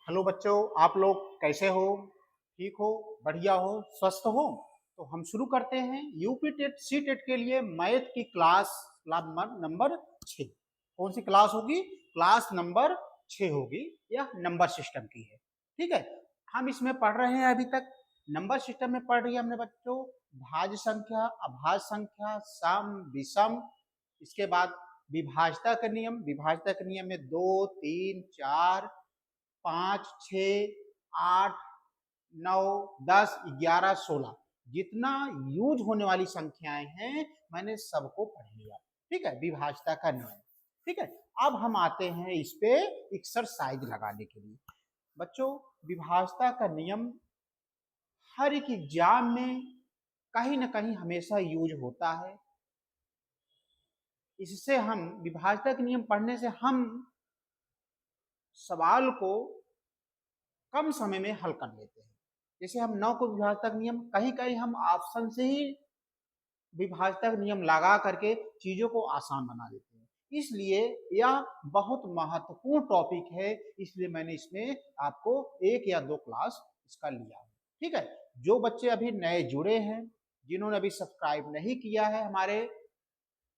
Hello बच्चों, आप लोग कैसे हो? ठीक हो? बढ़िया हो? स्वस्थ हो? तो हम शुरू करते हैं यूपी टेट सी टेट के लिए मैथ की क्लास नंबर 6। कौन सी क्लास होगी? क्लास नंबर 6 होगी। यह नंबर सिस्टम की है। ठीक है, हम इसमें पढ़ रहे हैं अभी तक। नंबर सिस्टम में पढ़ रही है हमने बच्चों भाज्य संख्या, अभाज्य संख्या, सम, विषम। इसके बाद विभाज्यता का नियम। विभाज्यता के नियम में 2, 3, 4, 5, 6, 8, 9, 10, 11, 16 जितना यूज होने वाली संख्याएं हैं मैंने सबको पढ़ लिया। ठीक है, विभाज्यता का नियम। ठीक है, अब हम आते हैं इस पे एक्सरसाइज लगाने के लिए। बच्चों, विभाज्यता का नियम हर एक एग्जाम में कहीं ना कहीं हमेशा यूज होता है। इससे हम विभाज्यता के नियम पढ़ने से हम सवाल को कम समय में हल कर लेते हैं। जैसे हम 9 को विभाज्यता का नियम कहीं कहीं हम ऑप्शन से ही विभाज्यता का नियम लगा करके चीजों को आसान बना देते हैं। इसलिए यह बहुत महत्वपूर्ण टॉपिक है, इसलिए मैंने इसमें आपको 1 या 2 क्लास इसका लिया है। ठीक है, जो बच्चे अभी नए जुड़े हैं, जिन्होंने अभी सब्सक्राइब नहीं किया है हमारे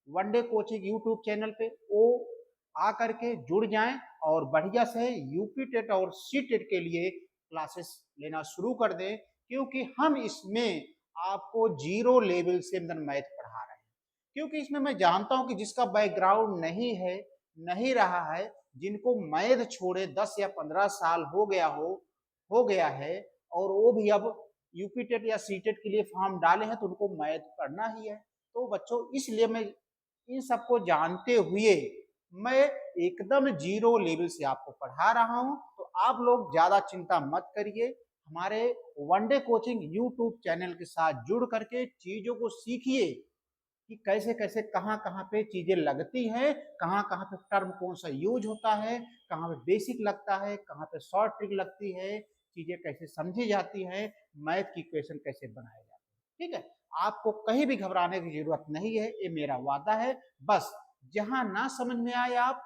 वनडे कोचिंग यूट्यूब चैनल पे, वो आ करके जुड़ जाएं और बढ़िया से यूपी टेट और सी टेट के लिए क्लासेस लेना शुरू कर दें, क्योंकि हम इसमें आपको जीरो लेवल से अंदर मैथ पढ़ा रहे हैं। क्योंकि इसमें मैं जानता हूं कि जिसका बैकग्राउंड नहीं है, नहीं रहा है, जिनको मैथ छोड़े 10 या 15 साल हो गया है, और वो भी अब यूपी टेट या सी टेट के लिए फॉर्म डाले हैं, तो उनको मैथ पढ़ना ही है। तो बच्चों, इसलिए मैं इन सबको जानते हुए मैं एकदम जीरो लेवल से आपको पढ़ा रहा हूं। तो आप लोग ज्यादा चिंता मत करिए, हमारे वनडे कोचिंग यूट्यूब चैनल के साथ जुड़ करके चीजों को सीखिए कि कैसे कैसे कहाँ कहाँ पे चीजें लगती हैं, कहाँ कहाँ पे टर्म कौन सा यूज होता है, कहाँ पे बेसिक लगता है, कहाँ पे शॉर्ट ट्रिक लगती है, चीजें कैसे समझी जाती हैं, मैथ की इक्वेशन कैसे बनाए जाते हैं। ठीक है, आपको कहीं भी घबराने की जरूरत नहीं है, ये मेरा वादा है। बस जहां ना समझ में आए, आप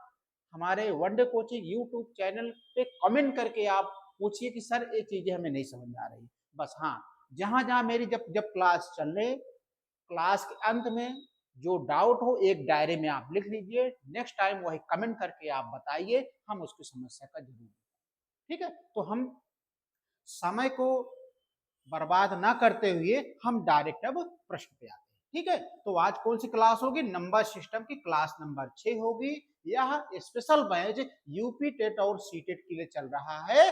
हमारे वनडे कोचिंग यूट्यूब चैनल पे कमेंट करके आप पूछिए कि सर ये चीजें हमें नहीं समझ में आ रही। बस हाँ, जहां जहां मेरी जब जब क्लास चल रही, क्लास के अंत में जो डाउट हो एक डायरी में आप लिख लीजिए, नेक्स्ट टाइम वही कमेंट करके आप बताइए, हम उसकी समस्या का जरूर। ठीक है, तो हम समय को बर्बाद ना करते हुए हम डायरेक्ट अब प्रश्न पे आते हैं। ठीक है, तो आज कौन सी क्लास होगी? नंबर सिस्टम की क्लास नंबर 6 होगी। यह स्पेशल बैच यूपी टेट और सी टेट के लिए चल रहा है।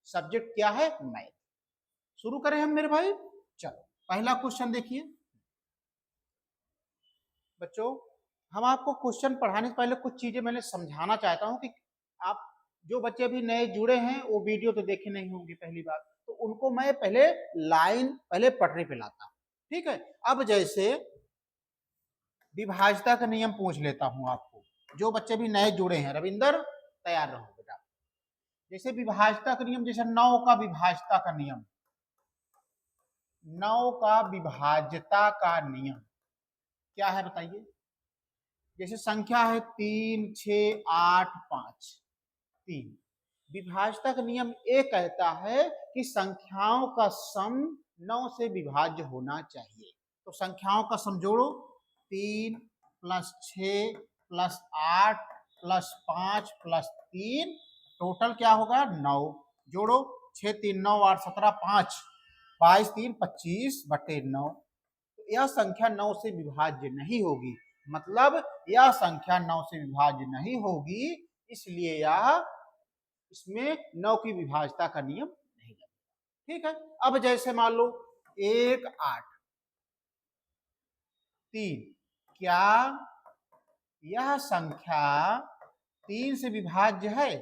सब्जेक्ट क्या है? मैथ। शुरू करें हम मेरे भाई। चलो, पहला क्वेश्चन देखिए बच्चों। हम आपको क्वेश्चन पढ़ाने से पहले कुछ चीजें मैंने समझाना चाहता हूं कि आप जो बच्चे अभी नए जुड़े हैं वो वीडियो तो देखे नहीं होंगे पहली बात, तो उनको मैं पहले लाइन पहले पटरी पे लाता हूं। ठीक है, अब जैसे विभाज्यता का नियम पूछ लेता हूं आपको, जो बच्चे भी नए जुड़े हैं, रविंदर तैयार रहो बेटा। जैसे विभाज्यता का नियम, जैसे 9 का विभाज्यता का नियम, 9 का विभाज्यता का नियम क्या है बताइए? जैसे संख्या है 3, 6, 8, 5, 3। विभाज्यता का नियम ये कहता है कि संख्याओं का सम 9 से विभाज्य होना चाहिए। तो संख्याओं का सम जोड़ो, 3 plus 6 plus 8 plus 5 plus 3, total क्या होगा? 9। जोड़ो, 6 3 9 8 17 5 22 3 25 बटे 9। तो यह संख्या 9 से विभाज्य नहीं होगी, मतलब यह संख्या 9 से विभाज्य नहीं होगी, इसलिए यह इसमें 9 की विभाज्यता का नियम नहीं लगेगा। ठीक है, अब जैसे मान लो 1 8 3, क्या यह संख्या 3 से विभाज्य है?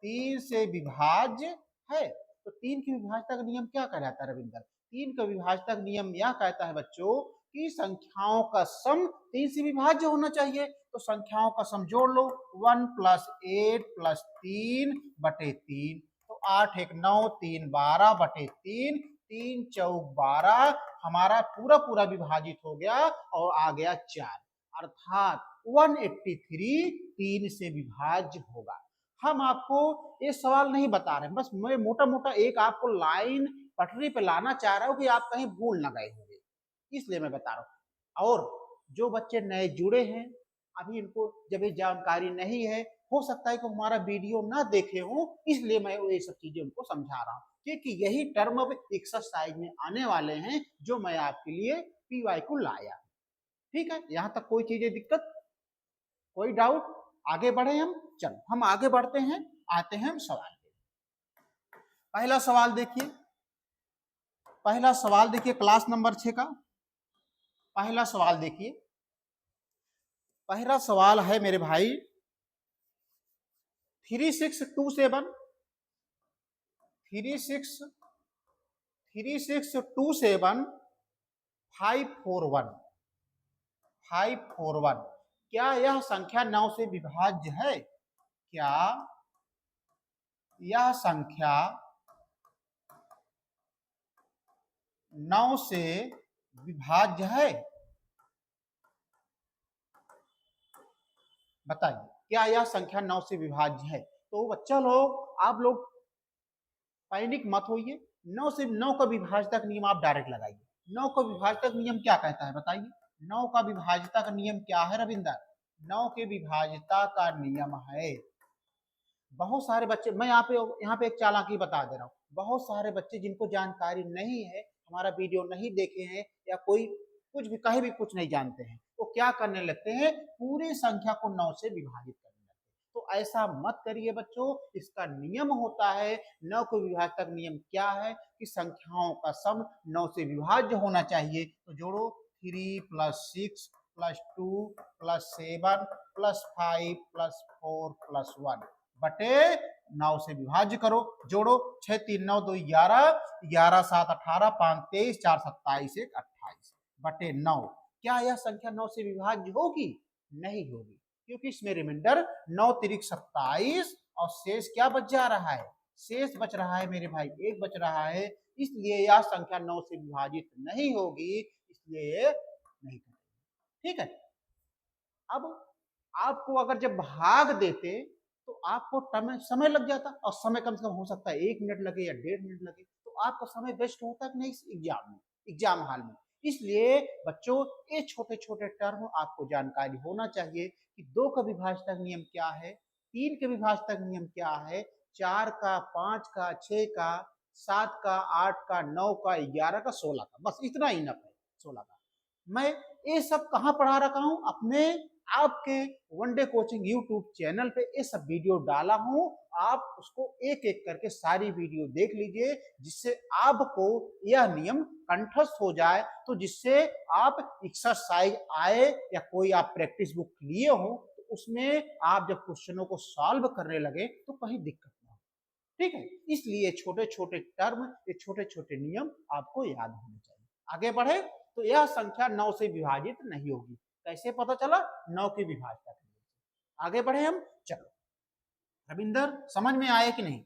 3 से विभाज्य है। तो 3 की विभाज्यता का नियम क्या कहलाता है रविंदर? 3 का विभाज्यता का नियम यह कहता है बच्चों कि संख्याओं का सम 3 से विभाज्य होना चाहिए। तो संख्याओं का सम जोड़ लो, 1 प्लस 8 प्लस 3 बटे 3। तो 8 1 9 3 12 बटे 3, 3 चौक 12, हमारा पूरा पूरा विभाजित हो गया और आ गया 4, अर्थात 183 3 से विभाज्य होगा। हम आपको ये सवाल नहीं बता रहे हैं, बस मैं मोटा मोटा एक आपको लाइन पटरी पे लाना चाह रहा हूँ कि आप कहीं भूल ना गए होंगे, इसलिए मैं बता रहा हूँ। और जो बच्चे नए जुड़े हैं, अभी इनको जब ये जानकारी नहीं है, हो सकता है कि हमारा वीडियो ना देखे हो, इसलिए मैं ये सब चीजें उनको समझा रहा हूँ, क्योंकि यही टर्म अब एक्सरसाइज में आने वाले हैं जो मैं आपके लिए पीवाई को लाया। ठीक है, यहाँ तक कोई चीजें दिक्कत, कोई डाउट? आगे बढ़े हम, चलो हम आगे बढ़ते हैं, आते हैं हम सवाल पे। पहला सवाल देखिए, पहला सवाल देखिए क्लास नंबर 6 का पहला सवाल देखिए। पहला सवाल है मेरे भाई 3627 541 541। क्या यह संख्या 9 से विभाज्य है? क्या यह संख्या 9 से विभाज्य है? बताइए, क्या यह संख्या 9 से विभाज्य है? तो बच्चा लोग, आप लोग पैनिक मत होइए, 9 से 9 का विभाज्यता नियम आप डायरेक्ट लगाइए। 9 का विभाज्यता नियम क्या कहता है बताइए? 9 का विभाज्यता का नियम क्या है रविंदर? 9 के विभाज्यता का नियम है, बहुत सारे बच्चे, मैं यहाँ पे एक चालाकी बता दे रहा हूँ, बहुत सारे बच्चे जिनको जानकारी नहीं है, हमारा वीडियो नहीं देखे हैं, या कोई कुछ भी कहीं भी कुछ नहीं जानते हैं, तो क्या करने लगते हैं, पूरी संख्या को 9 से विभाजित करने लगते हैं। तो ऐसा मत करिए बच्चों, इसका नियम होता है, 9 को विभाजक नियम क्या है कि संख्याओं का सम 9 से विभाज्य होना चाहिए। तो जोड़ो, 3 + 6 + 2 + 7 + 5 + 4 + 1 बटे 9 से विभाज्य करो। जोड़ो, 6 3 9 2 11, 11 7 18, 5 23, 4 27, 1 28 बटे 9। क्या यह संख्या 9 से विभाज्य होगी? नहीं होगी, क्योंकि इसमें रिमाइंडर 9 तिरिक 27 और शेष क्या बच जा रहा है? शेष बच रहा है मेरे भाई, 1 बच रहा है, इसलिए यह संख्या 9 से विभाजित नहीं होगी, इसलिए नहीं करेंगे। ठीक है, अब आपको अगर जब भाग देते तो आपको समय लग जाता, और समय कम से कम हो सकता है 1 मिनट लगे या 1.5 मिनट लगे, तो आपका समय वेस्ट होता कि नहीं इस एग्जाम में, एग्जाम हॉल में। इसलिए बच्चों, ये छोटे छोटे टर्म आपको जानकारी होना चाहिए कि 2 का विभाजक नियम क्या है, 3 के विभाजक नियम क्या है, 4 का, 5 का, 6 का, 7 का, 8 का, 9 का, 11 का, 16 का, बस इतना ही इनफ है। 16 का मैं ये सब कहाँ पढ़ा रखा हूँ? अपने आपके वनडे कोचिंग यूट्यूब चैनल पे ये सब वीडियो डाला हूँ, आप उसको एक एक करके सारी वीडियो देख लीजिए, जिससे आपको यह नियम कंठस्थ हो जाए, तो जिससे आप एक्सरसाइज आए या कोई आप प्रैक्टिस बुक लिए हो, तो उसमें आप जब क्वेश्चनों को सॉल्व करने लगे तो कहीं दिक्कत ना हो। ठीक है, इसलिए छोटे छोटे टर्म, ये छोटे छोटे नियम आपको याद होने चाहिए। आगे बढ़े, तो यह संख्या 9 से विभाजित नहीं होगी। कैसे पता चला? 9 की विभाज्यता। आगे बढ़े हम, चलो रविंदर, समझ में आया कि नहीं?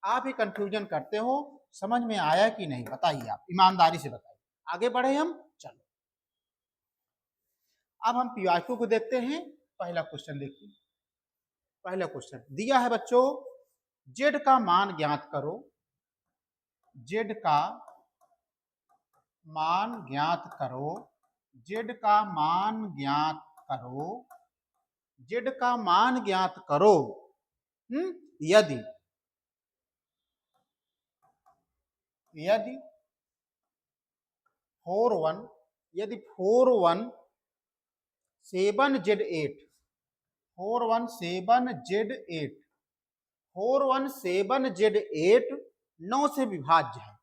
आप ही कंफ्यूजन करते हो, समझ में आया कि नहीं बताइए, आप ईमानदारी से बताइए। आगे बढ़े हम, चलो अब हम पीवाईक्यू को देखते हैं। पहला क्वेश्चन देखिए, पहला क्वेश्चन दिया है बच्चों, जेड का मान ज्ञात करो, जेड का मान ज्ञात करो, जेड का मान ज्ञात करो, जेड का मान ज्ञात करो। यदि यदि 41 यदि 417Z8 417Z8 417Z8 9 से विभाज्य है,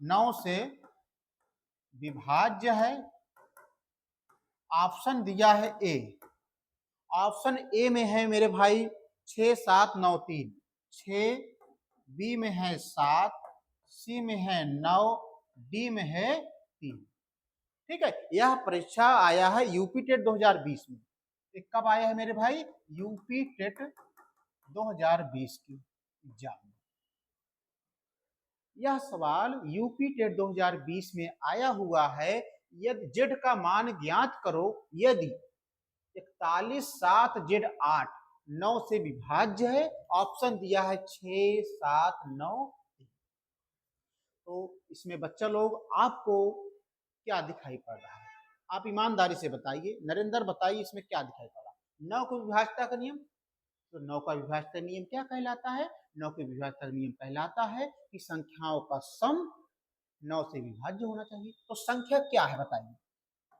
9 से विभाज्य है। ऑप्शन दिया है ए, ऑप्शन ए में है मेरे भाई 6 7 9 3, 6, बी में है 7, सी में है 9, डी में है 3। ठीक है, यह परीक्षा आया है यूपी टेट 2020 में। कब आया है मेरे भाई? यूपी टेट 2020 की एग्जाम में। यह सवाल यूपी टेट 2020 में आया हुआ है। यदि जेड का मान ज्ञात करो, यदि 41 7 जेड 8 9 से विभाज्य है। ऑप्शन दिया है 6 7 9। तो इसमें बच्चा लोग आपको क्या दिखाई पड़ रहा है? आप ईमानदारी से बताइए, नरेंद्र बताइए इसमें क्या दिखाई पड़ रहा है? 9 को विभाज्यता का नियम, तो 9 का विभाज्यता नियम क्या कहलाता है? 9 के विभाज्यता नियम कहलाता है कि संख्याओं का सम 9 से विभाज्य होना चाहिए। तो संख्या क्या है बताइए?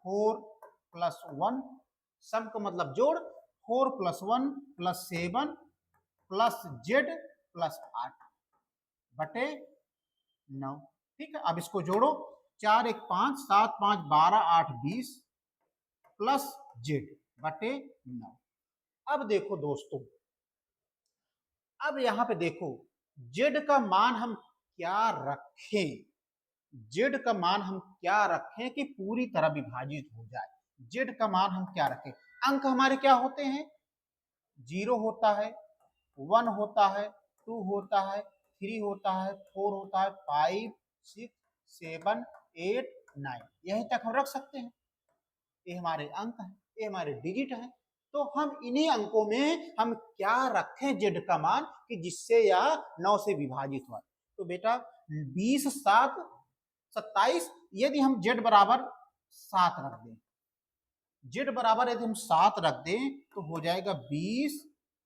4 प्लस 1, सम का मतलब जोड़, 4 plus 1 plus 7 plus Z plus 8 बटे 9। ठीक है, अब इसको जोड़ो, 4 1 5 7 5 12 8 20 प्लस जेड बटे 9। अब देखो दोस्तों, अब यहां पे देखो जेड का मान हम क्या रखें? जेड का मान हम क्या रखें कि पूरी तरह विभाजित हो जाए? जेड का मान हम क्या रखें? अंक हमारे क्या होते हैं? 0 होता है, 1 होता है, 2 होता है, 3 होता है, 4 होता है, 5 6 7 8 9, यहीं तक हम रख सकते हैं। ये हमारे अंक हैं, ये हमारे डिजिट हैं। तो हम इन्हीं अंकों में हम क्या रखें जेड का मान कि जिससे यह 9 से विभाजित हो? तो बेटा 20 7 27, यदि हम जेड बराबर 7 रख दें, जेड बराबर यदि हम 7 रख दें तो हो जाएगा 20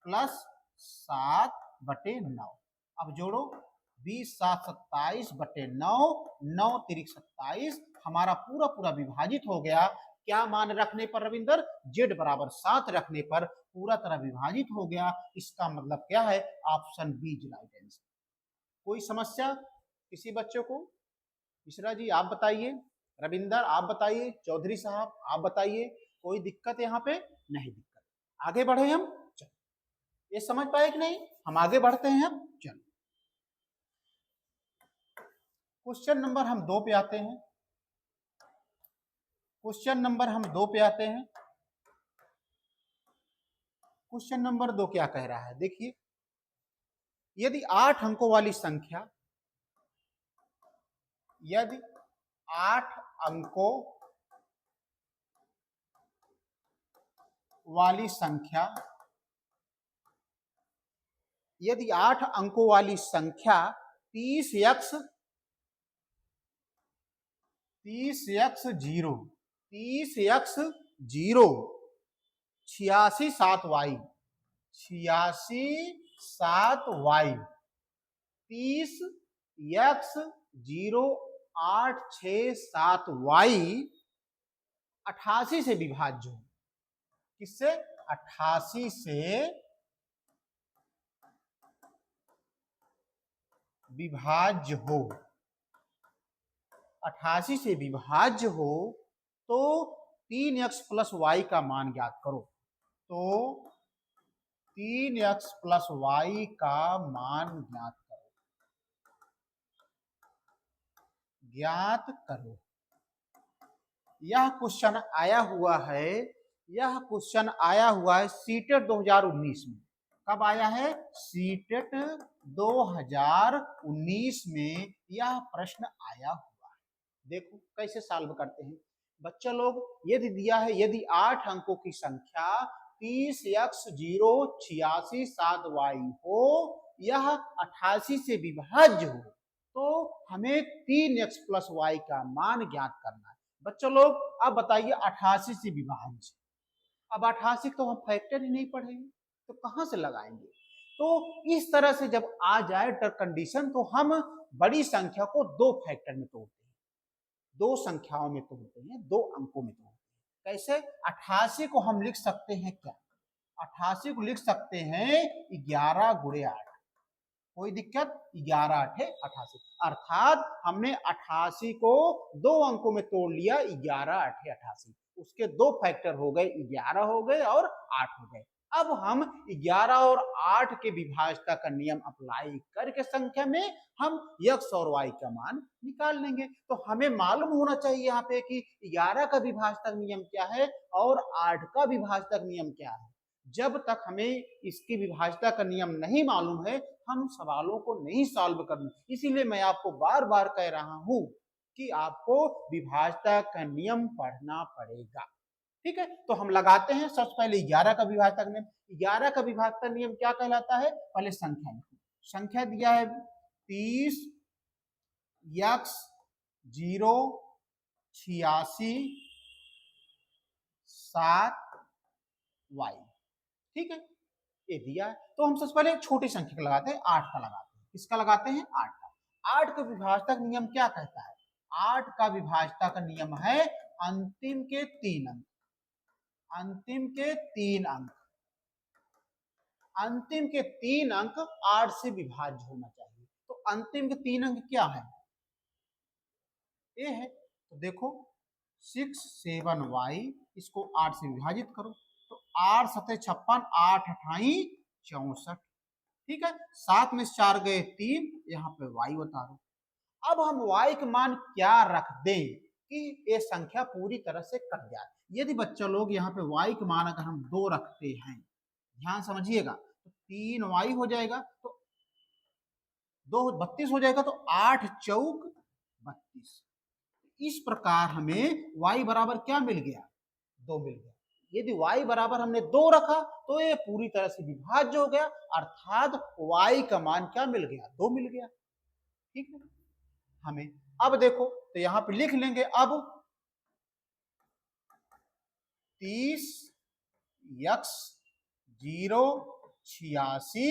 प्लस 7 बटे 9। अब जोड़ो, 20 7 27 बटे 9, 9 तिरिक 27, हमारा पूरा पूरा विभाजित हो गया। क्या मान रखने पर रविंदर? जेड बराबर 7 रखने पर पूरा तरह विभाजित हो गया। इसका मतलब क्या है? Option B is right answer. कोई समस्या किसी बच्चों को? मिश्रा जी आप बताइए, रविंदर आप बताइए, चौधरी साहब आप बताइए, कोई दिक्कत यहाँ पे? नहीं दिक्कत। आगे बढ़े हम, चलो, ये समझ पाए कि नहीं? हम आगे बढ़ते हैं हम, चलो क्वेश्चन नंबर हम 2 पे आते हैं। क्वेश्चन नंबर हम 2 पे आते हैं। क्वेश्चन नंबर 2 क्या कह रहा है? देखिए, यदि 8 अंकों वाली संख्या, यदि 8 अंकों वाली संख्या, यदि 8 अंकों वाली संख्या 30x 0 30x 0 86 7y 86 7y 30x 0 8 6 7y 88 से विभाज्य हो। किससे? 88 से विभाज्य हो। 88 से विभाज्य हो तो 3x प्लस वाई का मान ज्ञात करो। तो 3x प्लस वाई का मान ज्ञात करो, ज्ञात करो। यह क्वेश्चन आया हुआ है, यह क्वेश्चन आया हुआ है सीटेट 2019 में। कब आया है? सीटेट 2019 में यह प्रश्न आया हुआ है। देखो कैसे सॉल्व करते हैं बच्चा लोग। यदि दिया है, यदि 8 अंकों की संख्या 30x 0 86 7y हो, यह 88 से विभाज्य हो, तो हमें 3x प्लस वाई का मान ज्ञात करना है। बच्चों लोग अब बताइए 88 से विभाज्य, अब 88 तो हम फैक्टर ही नहीं पढ़ेंगे तो कहां से लगाएंगे? तो इस तरह से जब आ जाए कंडीशन तो हम बड़ी संख्या को 2 फैक्टर में तोड़ते हैं, 2 संख्याओं में तोड़ते हैं, 2 अंकों में तोड़ते हैं। कैसे? 88 को हम लिख सकते हैं क्या? 88 को लिख सकते हैं 11 गुणे 8। कोई दिक्कत? 11 8 88, अर्थात हमने 88 को 2 अंकों में तोड़ लिया, 11 8 88। उसके 2 फैक्टर हो गए, 11 हो गए और 8 हो गए। अब हम 11 और 8 के विभाज्यता का नियम अप्लाई करके संख्या में हम x और y का मान निकाल लेंगे। तो हमें मालूम होना चाहिए यहाँ पे कि 11 का विभाज्यता नियम क्या है और 8 का विभाज्यता नियम क्या है। जब तक हमें इसकी विभाज्यता का नियम नहीं मालूम है, हम सवालों को नहीं सॉल्व करना। इसीलिए मैं आपको बार बार कह रहा हूं कि आपको विभाज्यता का नियम पढ़ना पड़ेगा। ठीक है, तो हम लगाते हैं सबसे पहले 11 का विभाजक नियम। 11 का विभाजक नियम क्या कहलाता है? पहले संख्या लिखो। संख्या दिया है 30 x 0 86 7 y। ठीक है, ये दिया है तो हम सबसे पहले छोटी संख्या का लगाते हैं, 8 का लगाते हैं। किसका लगाते हैं? 8 का। 8 का विभाजक नियम क्या कहता है? 8 का विभाजक नियम है अंतिम के 3 अंक। अंतिम के 3 अंक, अंतिम के 3 अंक 8 से विभाज्य होना चाहिए। तो अंतिम के 3 अंक क्या है? ये है, तो देखो 6 7y, इसको 8 से विभाजित करो तो 8 7 56, 8 28 64। ठीक है, 7 में 4 गए 3, यहाँ पे y बता दो। अब हम y का मान क्या रख दें कि ये संख्या पूरी तरह से कट जाए? यदि बच्चा लोग यहाँ पे y का मान अगर हम 2 रखते हैं, ध्यान समझिएगा, तो 3y हो जाएगा, तो 2 32 हो जाएगा, तो 8 चौक 32। इस प्रकार हमें y बराबर क्या मिल गया? 2 मिल गया। यदि y बराबर हमने 2 रखा तो ये पूरी तरह से विभाज्य हो गया, अर्थात y का मान क्या मिल गया? 2 मिल गया। ठीक है, हमें अब देखो तो यहां पे लिख लेंगे अब 30 x 0 86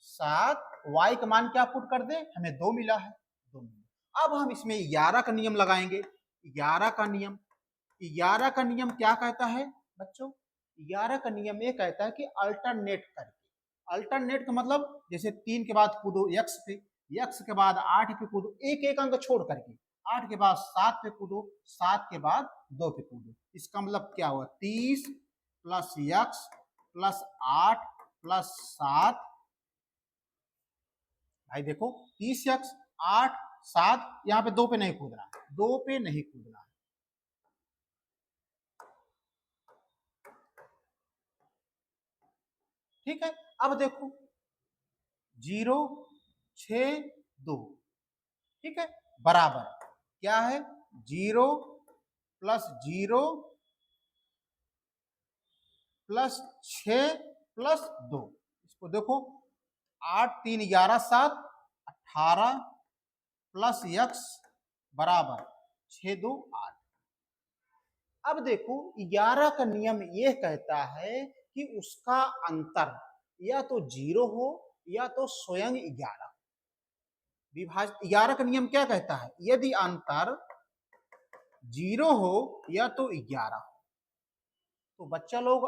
7 y का मान क्या पुट कर दे? हमें 2 मिला है, 2 मिला। अब हम इसमें 11 का नियम लगाएंगे। 11 का नियम, 11 का नियम क्या कहता है बच्चों? 11 का नियम ये कहता है कि अल्टरनेट करके। अल्टरनेट का मतलब जैसे 3 के बाद कूदो x पे, x के बाद 8 पे कूदो, एक एक अंक छोड़ करके। 8 के बाद 7 पे कूदो, 7 के बाद 2 पे कूदो। इसका मतलब क्या हुआ? 30 प्लस x प्लस 8 प्लस 7। भाई देखो 30x 8 7, यहाँ पे 2 पे नहीं कूदना है, 2 पे नहीं कूदना है। ठीक है, अब देखो 0 6 2, ठीक है, बराबर क्या है? 0 प्लस 0 प्लस 6 प्लस 2। इसको देखो 8 3 11 7 18 प्लस x बराबर 6 2 8। अब देखो 11 का नियम यह कहता है कि उसका अंतर या तो 0 हो या तो स्वयं 11। विभाजित 11 का नियम क्या कहता है? यदि अंतर 0 हो या तो 11 हो। तो बच्चा लोग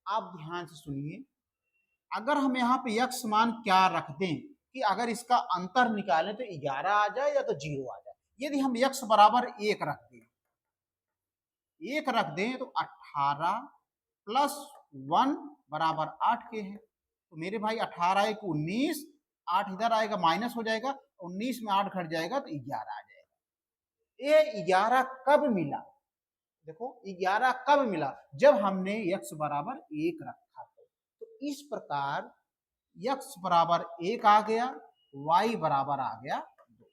आप ध्यान से सुनिए, अगर हम यहाँ पे x मान क्या रख दें कि अगर इसका अंतर निकालें तो 11 आ जाए या तो 0 आ जाए। यदि हम x बराबर 1 रख दें, 1 रख दें तो 18 प्लस 1 बराबर 8 के हैं। तो मेरे भाई 18 1 19, 8 इधर आएगा माइनस हो जाएगा, 19 में 8 घट जाएगा तो 11 आ जाएगा। ये 11 कब मिला? देखो 11 कब मिला? जब हमने x बराबर 1 रखा था। तो इस प्रकार x बराबर 1 आ गया, y बराबर आ गया 2।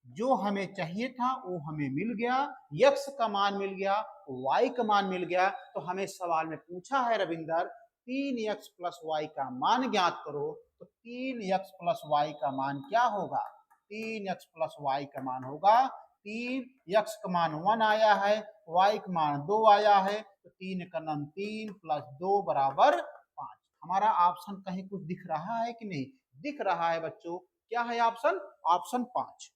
जो हमें चाहिए था वो हमें मिल गया, x का मान मिल गया, y का मान मिल गया। तो हमें सवाल में पूछा है रविंदर 3x प्लस y का मान ज्ञात करो, तो 3x प्लस y का मान क्या होगा? 3x प्लस y का मान होगा 3x का मान 1 आया है, y का मान 2 आया है, तो 3 का मान 3 प्लस 2 बराबर 5। हमारा ऑप्शन कहीं कुछ दिख रहा है कि नहीं? दिख रहा है बच्चों। क्या है ऑप्शन? ऑप्शन 5।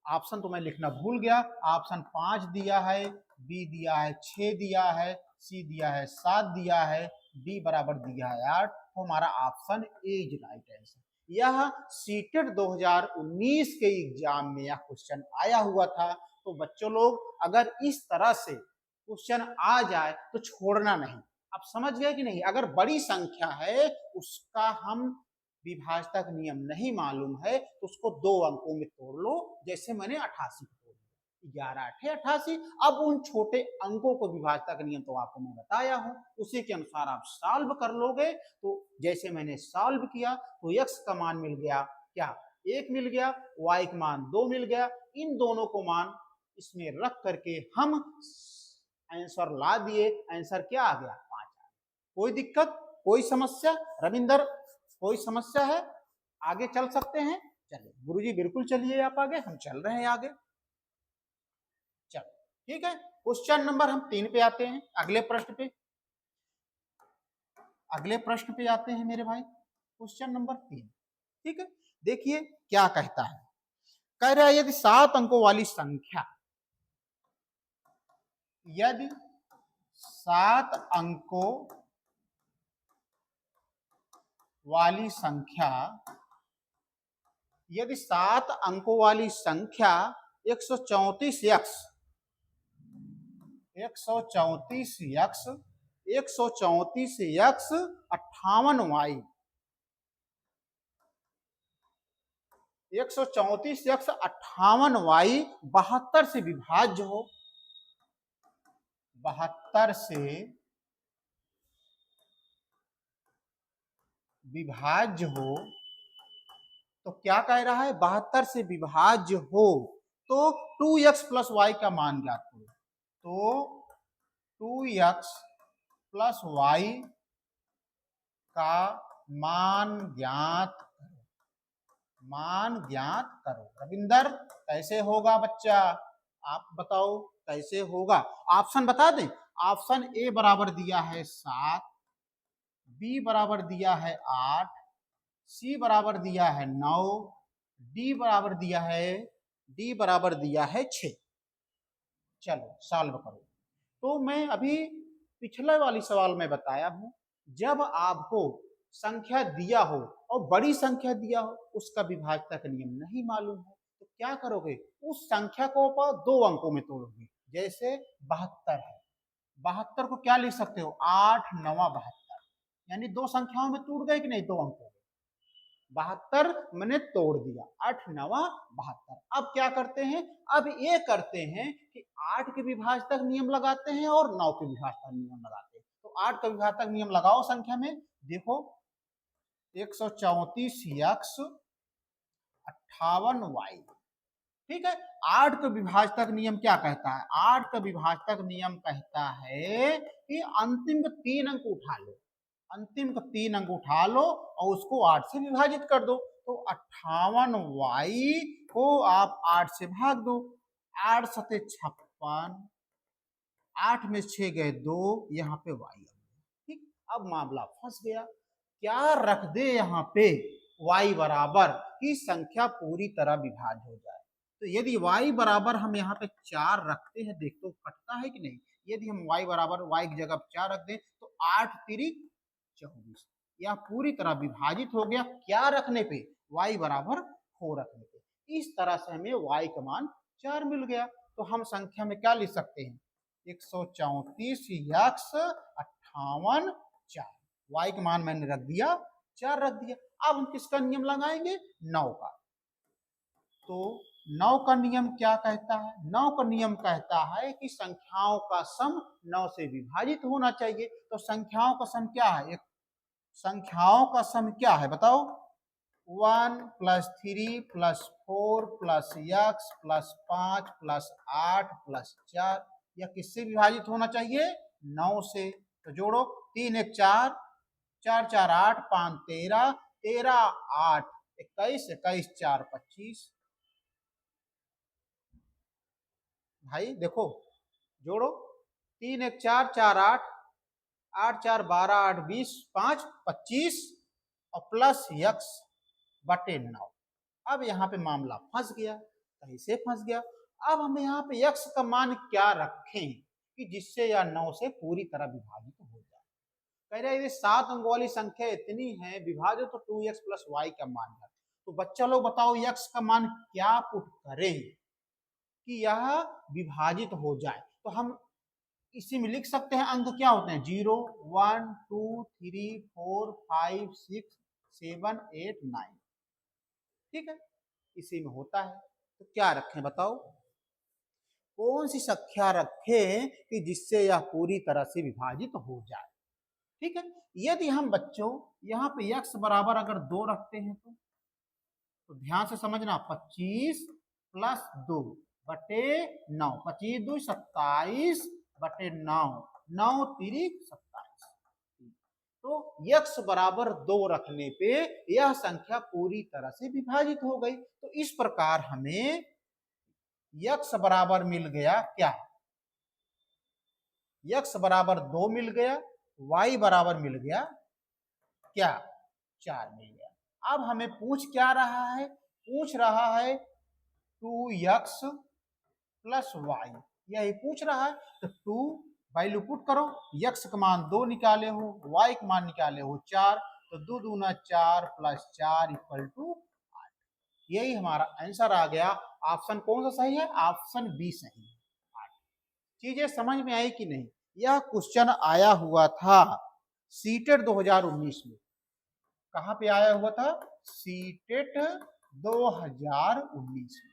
ऑप्शन तो मैं लिखना भूल गया। ऑप्शन 5 दिया है, बी दिया है 6 दिया है, सी दिया है 7 दिया है, डी बराबर दिया है 8। तो हमारा option A is right answer. यह सीटेट 2019 के एग्जाम में यह क्वेश्चन आया हुआ था। तो बच्चों लोग अगर इस तरह से क्वेश्चन आ जाए तो छोड़ना नहीं। आप समझ गए कि नहीं? अगर बड़ी संख्या है उसका हम विभाजक नियम नहीं मालूम है तो उसको 2 अंकों में तोड़ लो, जैसे मैंने 88 को तोड़ दिया, 11 8 88। अब उन छोटे अंकों को विभाजक नियम तो आपको मैं बताया हूं, उसी के अनुसार आप सॉल्व कर लोगे। तो जैसे मैंने सॉल्व किया तो x का मान मिल गया क्या? 1 मिल गया, y का मान 2 मिल गया। इन दोनों को मान इसमें रख करके हम आंसर ला दिए, आंसर क्या आ गया 5 आ गया। कोई दिक्कत, कोई समस्या रविंदर, कोई समस्या है? आगे चल सकते हैं? चलिए गुरुजी बिल्कुल चलिए आप आगे, हम चल रहे हैं आगे। चलो ठीक है, क्वेश्चन नंबर हम 3 पे आते हैं, अगले प्रश्न पे, अगले प्रश्न पे आते हैं मेरे भाई, क्वेश्चन नंबर 3। ठीक है, देखिए क्या कहता है, कह रहा है यदि 7 अंकों वाली संख्या, यदि 7 अंकों वाली संख्या, यदि 7 अंकों वाली संख्या 134x 134x 134x 58y 134x 58y 72 से विभाज्य हो, 72 से विभाज्य हो, तो क्या कह रहा है, 72 से विभाज्य हो तो 2x प्लस वाई का मान ज्ञात करो। तो 2x प्लस वाई का मान ज्ञात करो, मान ज्ञात करो। रविंदर कैसे होगा बच्चा, आप बताओ कैसे होगा? ऑप्शन बता दें, ऑप्शन ए बराबर दिया है 7, बी बराबर दिया है 8, सी बराबर दिया है 9, डी बराबर दिया है 6। चलो सॉल्व करो। तो मैं अभी पिछले वाली सवाल में बताया हूं, जब आपको संख्या दिया हो और बड़ी संख्या दिया हो, उसका विभाज्यता का नियम नहीं मालूम है, तो क्या करोगे, उस संख्या को 2 अंकों में तोड़ोगे। जैसे 72 है, 72 को क्या लिख सकते हो, 8 9 72, यानी 2 संख्याओं में टूट गए कि नहीं, 2 अंकों में। 72 मैंने तोड़ दिया, 8 9 72। अब क्या करते हैं, अब ये करते हैं कि 8 के विभाज्यता का नियम लगाते हैं और 9 के विभाज्यता का नियम लगाते हैं। तो 8 का विभाज्यता का नियम लगाओ संख्या में, देखो 134x 58y। ठीक है, 8 का विभाज्यता का नियम क्या कहता है, 8 का विभाज्यता का नियम कहता है कि अंतिम 3 अंक उठा लो, अंतिम का 3 अंक उठा लो और उसको 8 से विभाजित कर दो। तो 58y को आप 8 से भाग दो, 8 सते 56, 8 में 6 गए 2, यहाँ पे y। ठीक, अब मामला फंस गया, क्या रख दे यहाँ पे, y बराबर की संख्या पूरी तरह विभाज्य हो जाए। तो यदि y बराबर हम यहाँ पे 4 रखते हैं, देख तो कटता है कि नहीं, यदि हम y बराबर y की जगह 4 रख दें तो 8 तिरिक 24, यह पूरी तरह विभाजित हो गया, क्या रखने पे, y बराबर 4 रखने पे। इस तरह से हमें y का मान 4 मिल गया। तो हम संख्या में क्या लिख सकते हैं, 134x 58 4, y का मान मैंने रख दिया 4 रख दिया। अब हम किसका नियम लगाएंगे, 9 का। तो 9 का नियम क्या कहता है, 9 का नियम कहता है कि संख्याओं का सम 9 से विभाजित होना चाहिए। तो संख्याओं का सम क्या है, संख्याओं का सम क्या है बताओ, 1 + 3 + 4 + x + 5 + 8 + 4, यह किससे विभाजित होना चाहिए, 9 से। तो जोड़ो, 3 1 4, 4 4 8, 5 13, 13 8 21, 21 4 25। भाई देखो, जोड़ो, 3 1 4, 4 8, 8 4 12, 8 20, 5 25 और प्लस x बटे 9। अब यहाँ पे मामला फंस गया, कैसे फंस गया, अब हम यहाँ पे x का मान क्या रखें कि जिससे यह 9 से पूरी तरह विभाजित हो जाए। कह रहे हैं 7 अंक वाली संख्या इतनी है विभाजित, तो 2x प्लस वाई का मान है। तो बच्चा लोग बताओ x का मान क्या पुट करें कि यह विभाजित हो जाए। तो हम इसी में लिख सकते हैं, अंक क्या होते हैं, 0 1 2 3 4 5 6 7 8 9। ठीक है, इसी में होता है। तो क्या रखें बताओ, कौन सी संख्या रखें कि जिससे यह पूरी तरह से विभाजित हो जाए। ठीक है, यदि हम बच्चों यहाँ पे x बराबर अगर 2 रखते हैं तो ध्यान से समझना, 25 + 2 बटे 9, 25 2 27, बटे 9, 9 तिरिक 27। तो x बराबर 2 रखने पे यह संख्या पूरी तरह से विभाजित हो गई। तो इस प्रकार हमें x बराबर मिल गया क्या, x बराबर 2 मिल गया, y बराबर मिल गया क्या, 4 मिल गया। अब हमें पूछ क्या रहा है, पूछ रहा है 2x प्लस वाई, यही पूछ रहा है। तो 2 वैल्यू पुट करो, x का मान 2 निकाले हो, y का मान निकाले हो 4, तो 2 दूना 4 प्लस 4 इक्वल टू 8। यही हमारा आंसर आ गया। ऑप्शन कौन सा सही है, ऑप्शन बी सही है, 8। चीजें समझ में आई कि नहीं। यह क्वेश्चन आया हुआ था सीटेट 2019 में। कहां पे आया हुआ था, सीटेट 2019 में।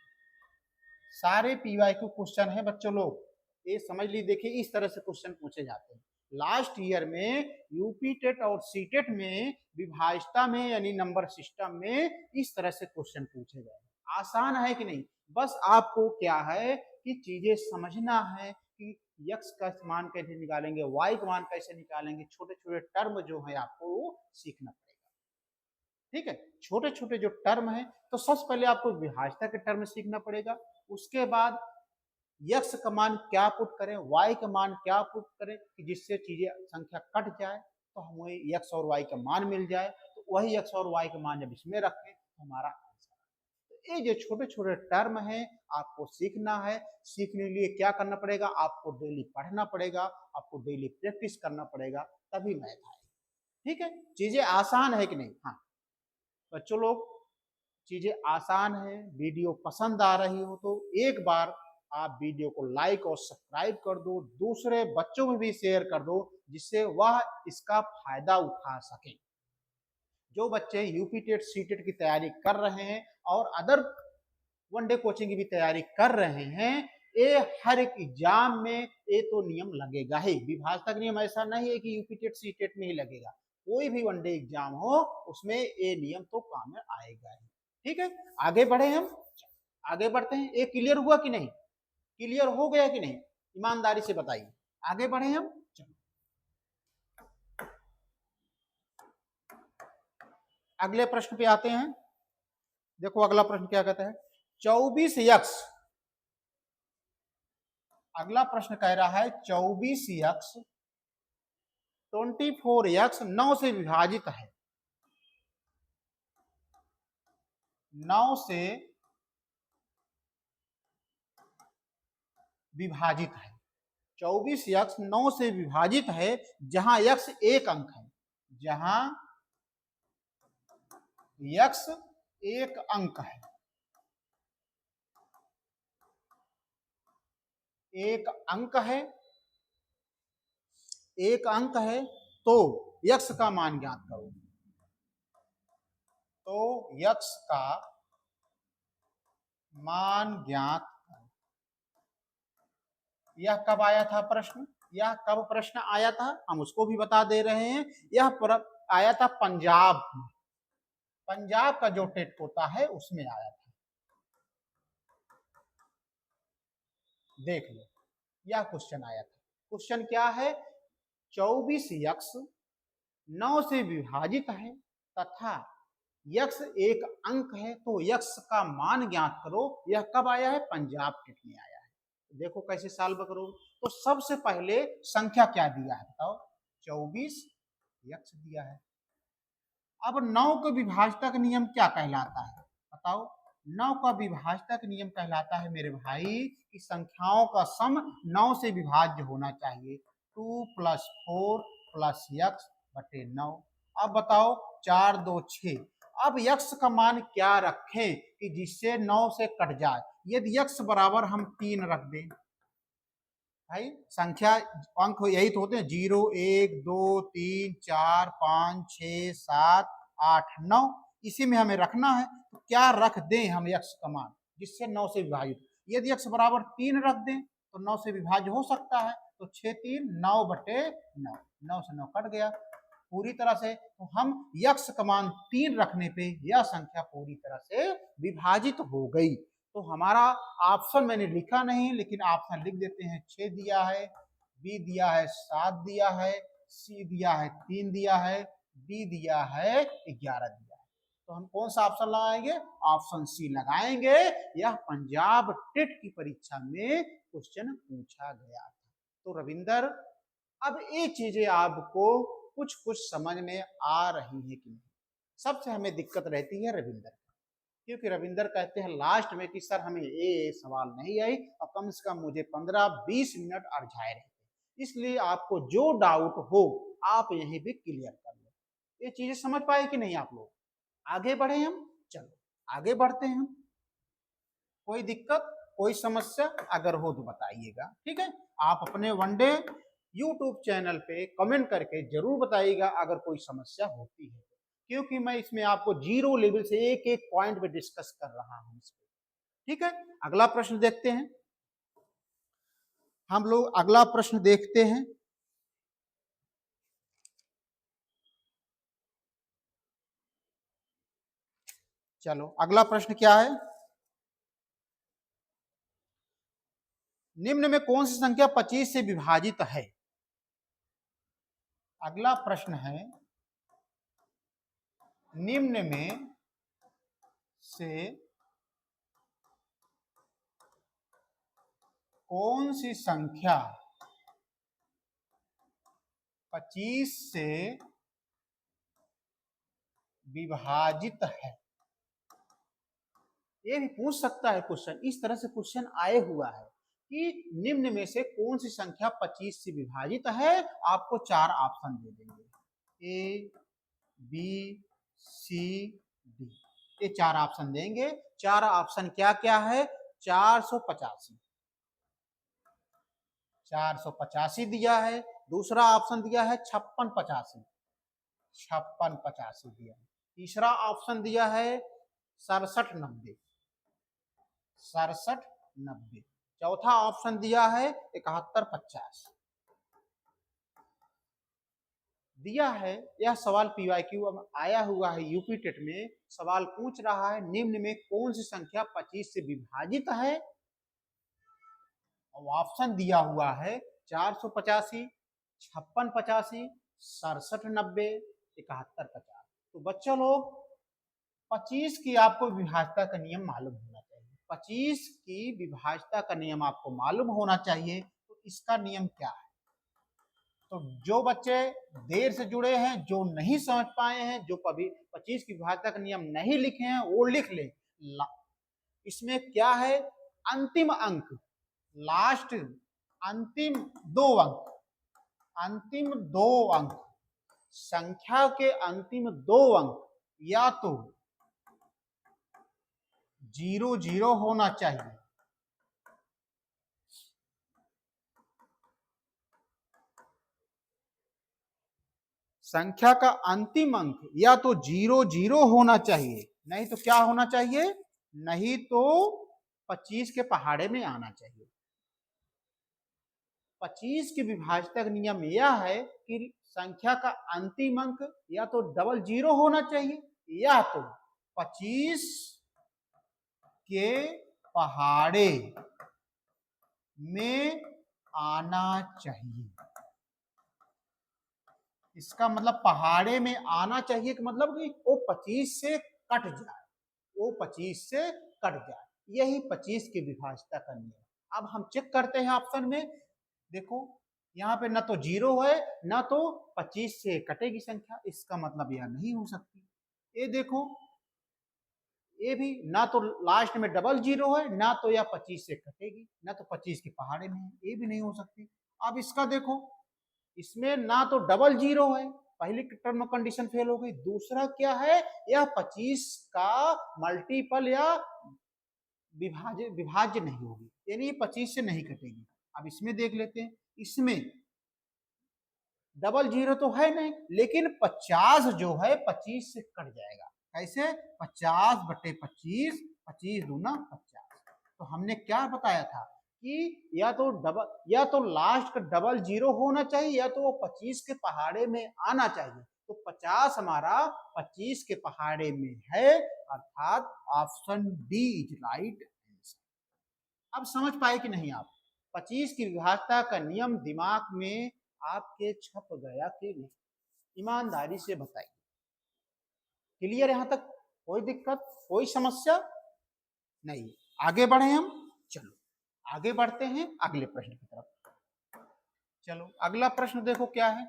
सारे पीवाईक्यू क्वेश्चन है बच्चों लोग, ये समझ ली। देखिए इस तरह से क्वेश्चन पूछे जाते हैं। लास्ट ईयर में यूपी टेट और सीटेट में विभाज्यता में यानी नंबर सिस्टम में इस तरह से क्वेश्चन पूछे गए। आसान है कि नहीं, बस आपको क्या है कि चीजें समझना है कि x का मान कैसे निकालेंगे, y का मान कैसे निकालेंगे, छोटे छोटे टर्म जो है आपको सीखना पड़ेगा। ठीक है, छोटे छोटे जो टर्म है, तो सबसे पहले आपको विभाज्यता के टर्म सीखना पड़ेगा। उसके बाद x का मान क्या पुट करें, y का मान क्या पुट करें कि जिससे चीजें संख्या कट जाए, तो हमें x और y का मान मिल जाए। तो वही x और y का मान जब इसमें रखें तो हमारा आंसर। तो ये जो छोटे छोटे टर्म है आपको सीखना है। सीखने के लिए क्या करना पड़ेगा, आपको डेली पढ़ना पड़ेगा, आपको डेली प्रैक्टिस करना पड़ेगा, तभी मैथ आएगा। ठीक है, चीजें आसान है कि नहीं। हाँ बच्चों लोग, चीजें आसान है। वीडियो पसंद आ रही हो तो एक बार आप वीडियो को लाइक और सब्सक्राइब कर दो, दूसरे बच्चों में भी शेयर कर दो, जिससे वह इसका फायदा उठा सके। जो बच्चे यूपी टेट सीटेट की तैयारी कर रहे हैं और अदर वनडे कोचिंग की भी तैयारी कर रहे हैं, ये हर एक एग्जाम में ये तो नियम लगेगा ही। विभाज्यता का नियम ऐसा नहीं है कि यूपी टेट सीटेट में ही लगेगा, कोई भी वनडे एग्जाम हो उसमें ये नियम तो काम में आएगा ही। ठीक है, आगे बढ़े हम, आगे बढ़ते हैं। ये क्लियर हुआ कि नहीं, क्लियर हो गया कि नहीं, ईमानदारी से बताइए। आगे बढ़े हम, अगले प्रश्न पे आते हैं। देखो अगला प्रश्न क्या कहता है, 24x, अगला प्रश्न कह रहा है 24x 24x 9 से विभाजित है, 9 से विभाजित है। 24x 9 से विभाजित है जहां x एक अंक है, जहां x एक अंक है, एक अंक है, एक अंक है, तो x का मान ज्ञात करो। तो x का मान ज्ञात करो। यह कब आया था प्रश्न, यह कब प्रश्न आया था हम उसको भी बता दे रहे हैं। यह आया था पंजाब में, पंजाब का जो टेट होता है उसमें आया था। देख लो, यह क्वेश्चन आया था। क्वेश्चन क्या है, 24x 9 से विभाजित है तथा x एक अंक है, तो x का मान ज्ञात करो। यह कब आया है, पंजाब टेट में आया है। देखो कैसे सॉल्व करो। तो सबसे पहले संख्या क्या दिया है बताओ, 24x दिया है। अब 9 का विभाज्यता का नियम क्या कहलाता है बताओ। 9 का विभाज्यता का नियम कहलाता है मेरे भाई कि संख्याओं का सम 9 से विभाज्य होना चाहिए। 2 + 4 + x बटे 9। अब बताओ 4 2 6। अब x का मान क्या रखें कि जिससे 9 से कट जाए। यदि x बराबर हम 3 रख दें, भाई संख्या अंक यही तो होते हैं, 0 1 2 3 4 5 6 7 8 9, इसी में हमें रखना है। तो क्या रख दें हम x का मान जिससे 9 से विभाजित। यदि x बराबर 3 रख दें तो 9 से विभाज्य हो सकता है। तो 6 3 9 बटे 9, 9 से 9 कट गया पूरी तरह से। तो हम x का मान 3 रखने पे यह संख्या पूरी तरह से विभाजित हो गई। तो हमारा ऑप्शन मैंने लिखा नहीं, लेकिन ऑप्शन लिख देते हैं, 6 दिया है, बी दिया है 7 दिया है, सी दिया है 3 दिया है, डी दिया है 11 दिया है। तो हम कौन सा ऑप्शन लगाएंगे? ऑप्शन सी लगाएंगे। यह पंजाब टेट की परीक्षा में क्वेश्चन पूछा गया था। तो रविंदर, अब ये चीजें आपको कुछ कुछ समझ में आ रही है कि नहीं? सबसे हमें दिक्कत रहती है रविंदर, क्योंकि रविंदर कहते हैं लास्ट में कि सर हमें ये सवाल नहीं आई और कम से कम मुझे 15-20 मिनट अड़झाए रहते, इसलिए आपको जो डाउट हो आप यहीं भी क्लियर कर लो। ये चीजें समझ पाए कि नहीं आप लोग? आगे बढ़े हम, चलो आगे बढ़ते हैं हम। कोई दिक्कत, कोई समस्या अगर हो तो बताइएगा, ठीक है? आप अपने वनडे यूट्यूब चैनल पे कमेंट करके जरूर बताइएगा अगर कोई समस्या होती है, क्योंकि मैं इसमें आपको जीरो लेवल से एक एक पॉइंट पे डिस्कस कर रहा हूं इस पे, ठीक है? अगला प्रश्न देखते हैं, हम लोग अगला प्रश्न देखते हैं। चलो अगला प्रश्न क्या है? निम्न में कौन सी संख्या 25 से विभाजित है? अगला प्रश्न है, निम्न में से कौन सी संख्या 25 से विभाजित है? ये भी पूछ सकता है क्वेश्चन, इस तरह से क्वेश्चन आए हुआ है कि निम्न में से कौन सी संख्या 25 से विभाजित है। आपको 4 ऑप्शन दे देंगे, ए बी सी डी, ये 4 ऑप्शन देंगे। 4 ऑप्शन क्या क्या है? 485, 485 दिया है। दूसरा ऑप्शन दिया है 5685, 5685 दिया है। तीसरा ऑप्शन दिया है 6790, 6790। चौथा ऑप्शन दिया है 7150 दिया है। यह सवाल पीवाईक्यू आया हुआ है, यूपी टेट में सवाल पूछ रहा है निम्न में कौन सी संख्या 25 से विभाजित है। ऑप्शन दिया हुआ है 485, 5685, 6790, 7150। तो बच्चों लोग 25 की आपको विभाज्यता का नियम मालूम होना चाहिए। 25 की विभाज्यता का नियम आपको मालूम होना चाहिए। तो इसका नियम क्या है? तो जो बच्चे देर से जुड़े हैं, जो नहीं समझ पाए हैं, जो कभी 25 की विभाज्यता का नियम नहीं लिखे हैं, वो लिख ले। इसमें क्या है? अंतिम अंक, लास्ट अंतिम 2 अंक, अंतिम 2 अंक, संख्या के अंतिम 2 अंक या तो 00 होना चाहिए, संख्या का अंतिम अंक या तो 00 होना चाहिए, नहीं तो क्या होना चाहिए? नहीं तो 25 के पहाड़े में आना चाहिए। 25 की विभाज्यता का नियम यह है कि संख्या का अंतिम अंक या तो 00 होना चाहिए या तो 25 के पहाड़े में आना चाहिए। इसका मतलब पहाड़े में आना चाहिए कि मतलब कि वो 25 से कट जाए, वो 25 से कट जाए, यही 25 की विभाज्यता का नियम। अब हम चेक करते हैं ऑप्शन में, देखो यहाँ पे ना तो 0 है ना तो 25 से कटेगी संख्या, इसका मतलब यह नहीं हो सकती। ये देखो, ये भी ना तो लास्ट में 00 है ना तो यह 25 से कटेगी, ना तो 25 के पहाड़े में है, ये भी नहीं हो सकती। अब इसका देखो, इसमें ना तो 00 है, पहली टर्म कंडीशन फेल हो गई। दूसरा क्या है? यह 25 का मल्टीपल या विभाज्य नहीं होगी, यानी 25 से नहीं कटेगी। अब इसमें देख लेते हैं, इसमें 00 तो है नहीं, लेकिन 50 जो है 25 से कट जाएगा। कैसे? 50/25, 25 दूना 50। तो हमने क्या बताया था कि या तो लास्ट का 00 होना चाहिए या तो वो 25 के पहाड़े में आना चाहिए। तो 50 हमारा 25 के पहाड़े में है, अर्थात option D is right answer. अब समझ पाए कि नहीं आप? 25 की विभाज्यता का नियम दिमाग में आपके छप गया कि नहीं? ईमानदारी से बताइए। क्लियर यहां तक? कोई दिक्कत, कोई समस्या नहीं? आगे बढ़े हम। चलो आगे बढ़ते हैं अगले प्रश्न की तरफ। चलो अगला प्रश्न देखो क्या है।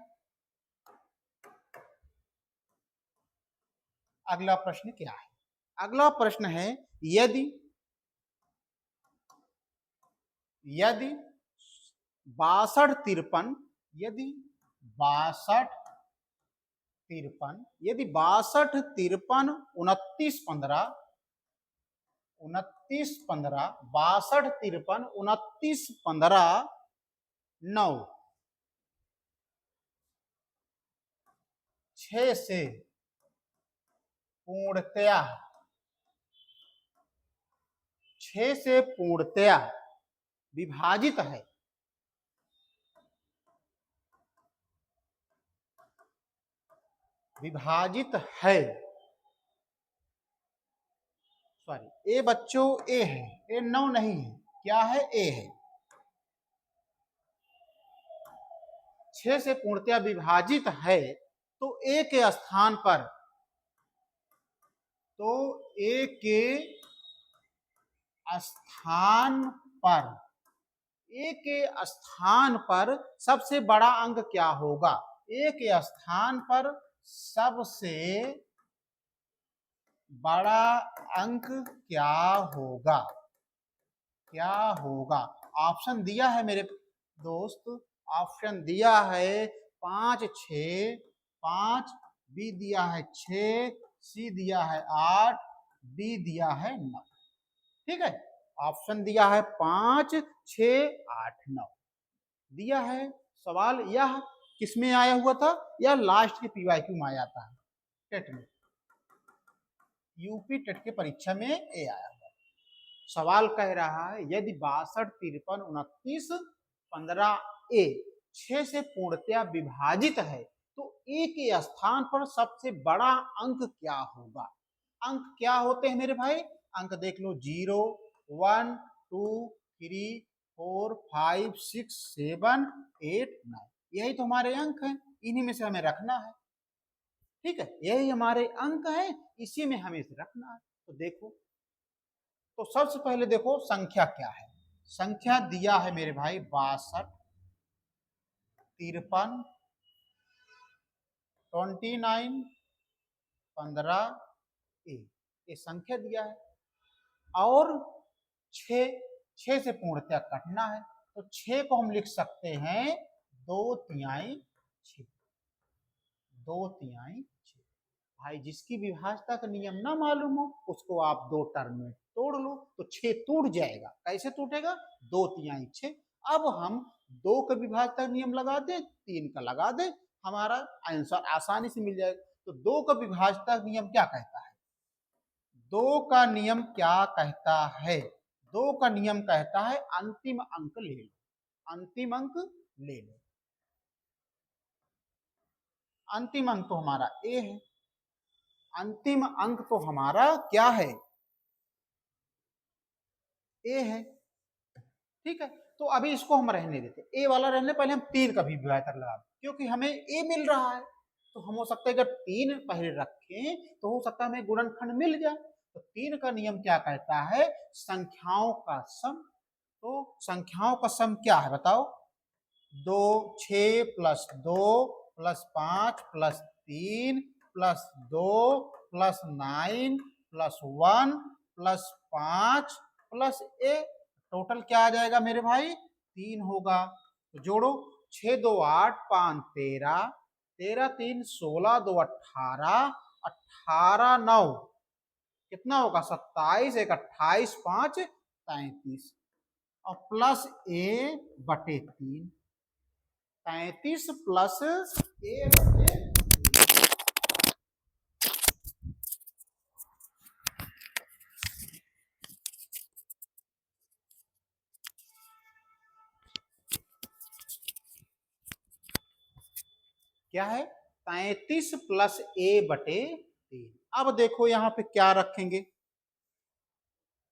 अगला प्रश्न क्या है? अगला प्रश्न है, यदि यदि 62 53 यदि 62 53 यदि 62 53 29 15 62 53 29 15 9 6 से पूर्णतया 6 से पूर्णतया विभाजित है, विभाजित है। सॉरी, ए बच्चों ए है, ए 9 नहीं है, क्या है? ए है। 6 से पूर्णतया विभाजित है तो ए के स्थान पर, तो ए के स्थान पर, ए के स्थान पर सबसे बड़ा अंक क्या होगा? ए के स्थान पर सबसे बड़ा अंक क्या होगा? क्या होगा? ऑप्शन दिया है मेरे दोस्त, ऑप्शन दिया है 5 6 5, बी दिया है 6, सी दिया है 8, डी दिया है 9। ठीक है, ऑप्शन दिया है 5 6 8 9 दिया है। सवाल यह किसमें आया हुआ था? यह लास्ट के पीवाईक्यू में आ जाता है, टेट में, यूपी टेट के परीक्षा में ए आया हुआ। सवाल कह रहा है यदि 62 53 29 15 ए 6 से पूर्णतया विभाजित है तो ए के स्थान पर सबसे बड़ा अंक क्या होगा? अंक क्या होते हैं मेरे भाई? अंक देख लो, 0 1 2 3 4 5 6 7 8 9, यही तो हमारे अंक हैं, इन्हीं में से हमें रखना है। ठीक है, यही हमारे अंक हैं, इसी में हमें से रखना है। तो देखो, तो सबसे पहले देखो संख्या क्या है। संख्या दिया है मेरे भाई 62 53 29 15 ए, ये संख्या दिया है। और 6 से पूर्णतया कटना है, तो 6 को हम लिख सकते हैं 2 तिहाई 6, 2 तिहाई 6। भाई जिसकी विभाज्यता का नियम ना मालूम हो उसको आप दो टर्म में तोड़ लो तो 6 टूट जाएगा। कैसे टूटेगा? 2 तिहाई 6। अब हम 2 का विभाज्यता नियम लगा दें, 3 का लगा दें, हमारा आंसर आसानी से मिल जाएगा। तो 2 का विभाज्यता नियम क्या कहता है? 2 का नियम क्या कहता है? 2 का नियम कहता है अंतिम अंक ले लो, अंतिम अंक ले लो। अंतिम अंक तो हमारा ए है, अंतिम अंक तो हमारा क्या है? ए है। ठीक है, तो अभी इसको हम रहने देते, ए वाला रहने, पहले हम 3 का भी विभाजक लगा दें, क्योंकि हमें ए मिल रहा है। तो हम हो सकता है अगर 3 पहले रखें तो हो सकता है हमें गुणनखंड मिल जाए। तो 3 का नियम क्या कहता है? संख्याओं का सम। तो संख्याओं का सम क्या है बताओ? 2 6 plus 2 plus 5 plus 3 plus 2 plus 9 plus 1 plus 5 plus A, total क्या आ जाएगा मेरे भाई? 3 होगा। तो जोड़ो, 6 2 8 5 13 13 3 16 2 18 18 9 कितना होगा? 27 1 28 5 33 और प्लस ए बटे 3, 33 प्लस ए बटे क्या है? 33 प्लस ए बटे 3। अब देखो यहां पे क्या रखेंगे?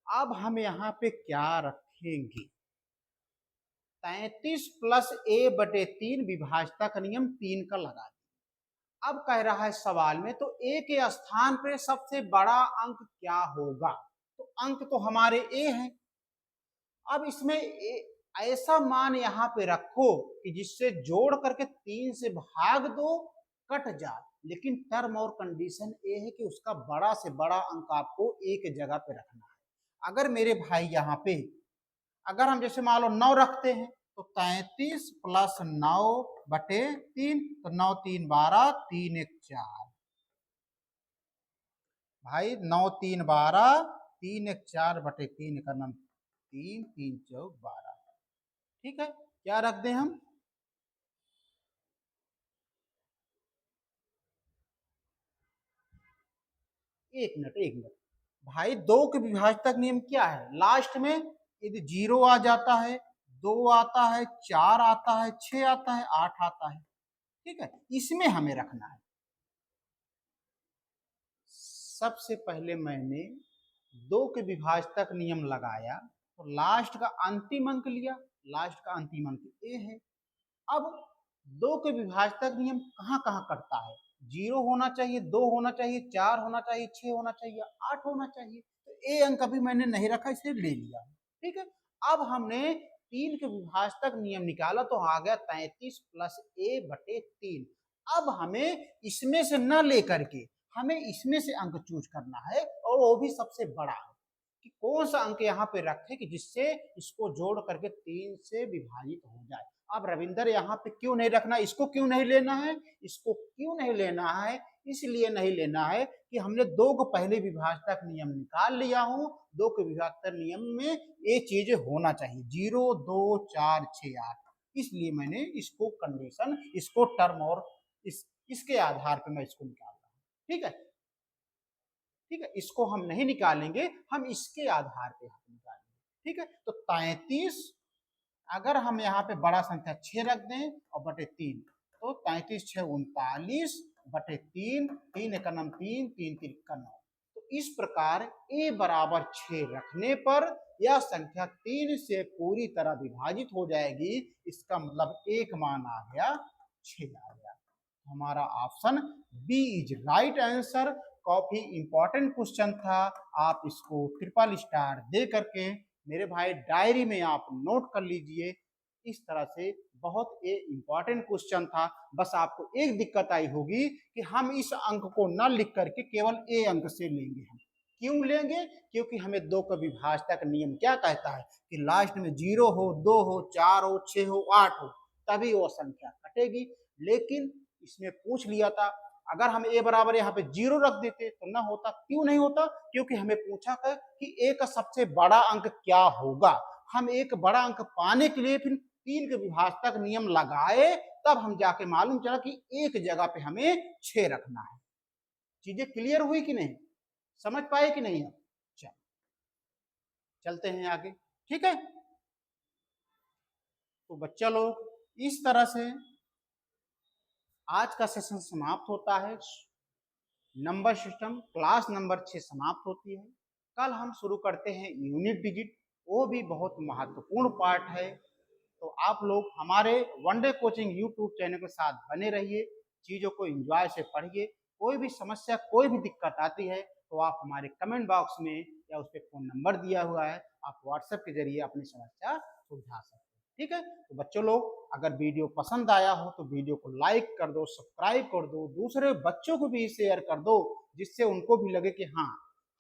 अब हम यहां पे क्या रखेंगे? 33 प्लस ए बटे 3 विभाजता का नियम 3 का लगा दिया। अब कह रहा है सवाल में, तो ए के स्थान पे सबसे बड़ा अंक क्या होगा? तो अंक तो हमारे ए है। अब इसमें ऐसा मान यहाँ पे रखो कि जिससे जोड़ करके 3 से भाग दो, कट जाए, लेकिन टर्म और कंडीशन ये है कि उसका बड़ा से बड़ा अंक आपको एक जगह पे रखना है। अगर मेरे भाई यहाँ पे अगर हम जैसे मान लो 9 रखते हैं, तो 33 प्लस 9 बटे 3, तो 9 3 12, 3 1 4 भाई, 9 3 12, 3 1 4 बटे 3 का नाम 3 3 4 12। ठीक है, क्या रख दें हम? एक मिनट भाई, दो के विभाजक नियम क्या है? लास्ट में यदि 0 आ जाता है, 2 आता है, 4 आता है, 6 आता है, 8 आता है। ठीक है, इसमें हमें रखना है। सबसे पहले मैंने दो के विभाजक नियम लगाया, तो लास्ट का अंतिम अंक लिया। लास्ट का अंतिम अंक ए है। अब दो के विभाजक नियम कहाँ कहाँ करता है? 0 होना चाहिए, 2 होना चाहिए, 4 होना चाहिए, 6 होना चाहिए, 8 होना चाहिए। तो ए अंक अभी मैंने नहीं रखा, इसे ले लिया। ठीक है, अब हमने 3 के विभाजक नियम निकाला, तो आ गया 33 प्लस ए बटे 3। अब हमें इसमें से न लेकर के हमें इसमें से अंक चूज करना है, और वो भी सबसे बड़ा कि कौन सा अंक यहाँ पे रखे कि जिससे इसको जोड़ करके 3 से विभाजित हो जाए। अब रविंदर यहाँ पे क्यों नहीं रखना? इसको क्यों नहीं लेना है? इसको क्यों नहीं लेना है? इसलिए नहीं लेना है कि हमने दो को पहले विभाजक नियम निकाल लिया हूं। दो के विभाजक नियम में ये चीजें होना चाहिए, 0 2 4 6 8। इसलिए मैंने इसको कंडीशन, इसको टर्म और इसके आधार पर मैं इसको निकाल रहा हूं। ठीक है, ठीक है, इसको हम नहीं निकालेंगे, हम इसके आधार पे हम निकालेंगे। ठीक है, तो 33, अगर हम यहाँ पे बड़ा संख्या 6 रख दें और बटे 3, तो 33 6 39 बटे 3, 3 एक नम 3, 3 3 का 9। तो इस प्रकार a बराबर 6 रखने पर यह संख्या 3 से पूरी तरह विभाजित हो जाएगी। इसका मतलब एक मान आ गया 6 आ गया। हमारा option B is right answer. काफी इंपॉर्टेंट क्वेश्चन था, आप इसको ट्रिपल स्टार दे करके मेरे भाई डायरी में आप नोट कर लीजिए। इस तरह से बहुत इंपॉर्टेंट क्वेश्चन था। बस आपको एक दिक्कत आई होगी कि हम इस अंक को न लिख करके केवल ए अंक से लेंगे। हम क्यों लेंगे? क्योंकि हमें दो का विभाजक नियम क्या कहता है कि लास्ट में 0 हो, 2 हो, 4 हो, 6 हो, 8 हो, तभी वो संख्या कटेगी। लेकिन इसमें पूछ लिया था, अगर हम ए बराबर यहाँ पे 0 रख देते तो ना होता। क्यों नहीं होता? क्योंकि हमें पूछा था कि ए का सबसे बड़ा अंक क्या होगा। हम एक बड़ा अंक पाने के लिए फिर 3 के विभाजक नियम लगाए, तब हम जाके मालूम चला कि एक जगह पे हमें 6 रखना है। चीजें क्लियर हुई कि नहीं? समझ पाए कि नहीं? चल चलते हैं आगे। ठीक है, तो बच्चा लोग इस तरह से आज का सेशन समाप्त होता है। नंबर सिस्टम क्लास नंबर 6 समाप्त होती है। कल हम शुरू करते हैं यूनिट डिजिट, वो भी बहुत महत्वपूर्ण पार्ट है। तो आप लोग हमारे वनडे कोचिंग यूट्यूब चैनल के साथ बने रहिए, चीज़ों को एंजॉय से पढ़िए। कोई भी समस्या, कोई भी दिक्कत आती है तो आप हमारे कमेंट बॉक्स में या उस पर फ़ोन नंबर दिया हुआ है, आप व्हाट्सएप के जरिए अपनी समस्या सुलझा सकते हैं। ठीक है, तो बच्चों लोग अगर वीडियो पसंद आया हो तो वीडियो को लाइक कर दो, सब्सक्राइब कर दो, दूसरे बच्चों को भी शेयर कर दो, जिससे उनको भी लगे कि हाँ,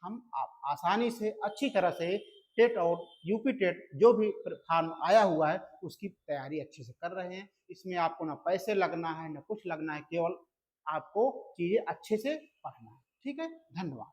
हम आसानी से अच्छी तरह से टेट और यूपी टेट जो भी फॉर्म आया हुआ है उसकी तैयारी अच्छे से कर रहे हैं। इसमें आपको ना पैसे लगना है ना कुछ लगना है, केवल आपको चीज़ें अच्छे से पढ़ना है। ठीक है, धन्यवाद।